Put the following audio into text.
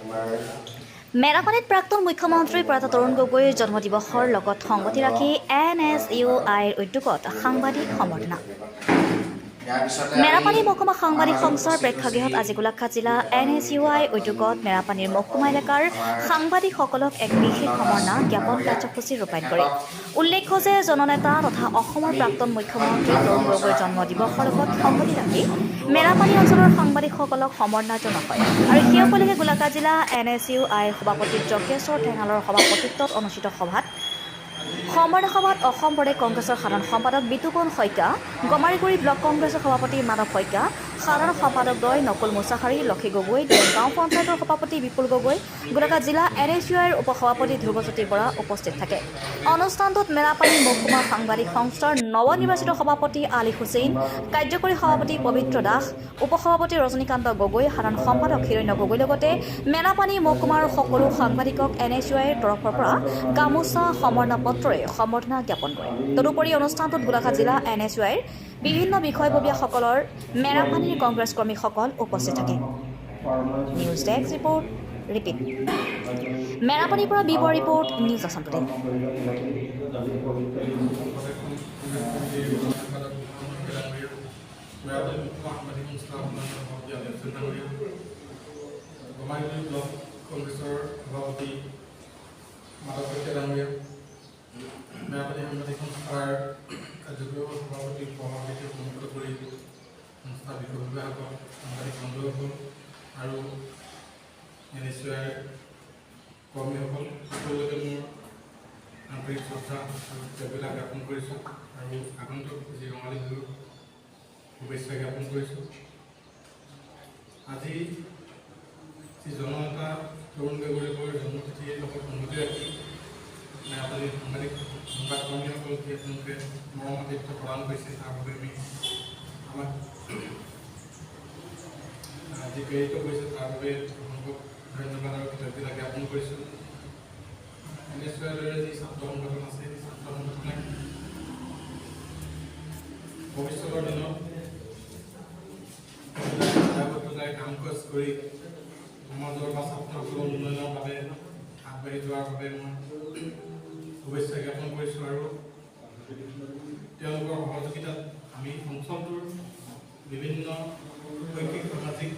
মেৰাপানীত প্ৰাক্তন মুখ্যমন্ত্ৰী প্ৰয়াত তৰুণ গগৈৰ জন্মদিৱসৰ লগত সংগতি ৰাখি NSUIৰ উদ্যোগত সাংবাদিক সম্বৰ্ধনা। মেৰাপানী মহকুমা সাংবাদিক সংস্থাৰ প্ৰেক্ষাগৃহত আজি গোলাঘাট জিলা NSUI উদ্যোগত মেৰাপানীৰ মহকুমা এলেকাৰ সাংবাদিকসকলক এক বিশেষ সম্বৰ্ধনা জ্ঞাপন কাৰ্যসূচী ৰূপায়ণ কৰে। উল্লেখ্য যে জননেতা তথা অসমৰ প্ৰাক্তন মুখ্যমন্ত্ৰী তৰুণ গগৈৰ জন্মদিৱসৰ লগত সংগতি ৰাখি মেৰাপানী অঞ্চলৰ সাংবাদিকসকলক সম্বৰ্ধনা জনোৱা হয় আৰু সেই উপলক্ষে গোলাঘাট জিলা NSUI সভাপতি যজ্ঞেশ্বৰ ঠেঙালৰ সভাপতিত্বত অনুষ্ঠিত সম্বৰ্ধনা সভাত অসম প্ৰদেশ কংগ্ৰেছৰ সাধাৰণ সম্পাদক বিতুপন শইকীয়া, গমাৰিগুৰি ব্লক কংগ্ৰেছৰ সভাপতি মাধৱ শইকীয়া, সাধাৰণ সম্পাদকদ্বয় নকুল মুছাহাৰী, লক্ষী গগৈ, গাঁও পঞ্চায়তৰ সভাপতি বিপুল গগৈ, গোলাঘাট জিলা NSUIৰ উপসভাপতি ধ্ৰুৱজ্যোতি বৰা উপস্থিত থাকে। অনুষ্ঠানটোত মেৰাপানী মহকুমা সাংবাদিক সংস্থাৰ নৱনিৰ্বাচিত সভাপতি আলী হুছেইন, কাৰ্যকৰী সভাপতি পবিত্ৰ দাস, উপসভাপতি ৰজনীকান্ত গগৈ, সাধাৰণ সম্পাদক হিৰণ্য গগৈৰ লগতে মেৰাপানী মহকুমাৰ সকলো সাংবাদিকক NSUIৰ তৰফৰ পৰা গামোচা সম্বৰ্ধনা পত্ৰৰে সম্বৰ্ধনা জ্ঞাপন কৰে। তদুপৰি অনুষ্ঠানটোত গোলাঘাট জিলা NSUIৰ বিভিন্ন বিষয়ববীয়াসকলৰ মেৰাপানীৰ কংগ্ৰেছ কৰ্মীসকল উপস্থিত থাকে। News desk report repeat. মেৰাপানীৰ পৰা বিবৰ report news Assam today. Merapani সাংবাদিক সংস্থাৰ কাৰ্যকৰী সভাপতি সভাপতি মুখ্য কৰি সংস্থা বিষয়ববীয়াসকল, সাংবাদিক বন্ধুসকল আৰু NSUIৰ কৰ্মীসকল সকলোকে মোৰ আন্তৰিক শ্ৰদ্ধা আৰু কৃতজ্ঞতা জ্ঞাপন কৰিছোঁ আৰু আগন্তুক যি ৰঙালী বিহুৰ শুভেচ্ছা জ্ঞাপন কৰিছোঁ। আজি যি জননেতা তৰুণ গগৈৰ জন্মতিথিৰ লগত সংগতি ৰাখি মেৰাপানীৰ সংবাদকৰ্মীসকলক যি আপোনালোকে মৰম আতিথ্য প্ৰদান কৰিছে তাৰ বাবে আমি আমাক যি প্ৰেৰিত কৰিছে তাৰ বাবে আপোনালোকক ধন্যবাদ আৰু কৃতজ্ঞতা জ্ঞাপন কৰিছোঁ। NSUIৰ দৰে যি ছাত্ৰ সংগঠন আছে সেই ছাত্ৰ সংগঠনে ভৱিষ্যতৰ দিনত দায়বদ্ধতাৰে কাম কাজ কৰি সমাজৰ বা ছাত্ৰসকলৰ উন্নয়নৰ বাবে আগবাঢ়ি যোৱাৰ বাবে মই শুভেচ্ছা জ্ঞাপন কৰিছোঁ আৰু তেওঁলোকৰ সহযোগিতাত আমি অঞ্চলটোৰ বিভিন্ন শৈক্ষিক সামাজিক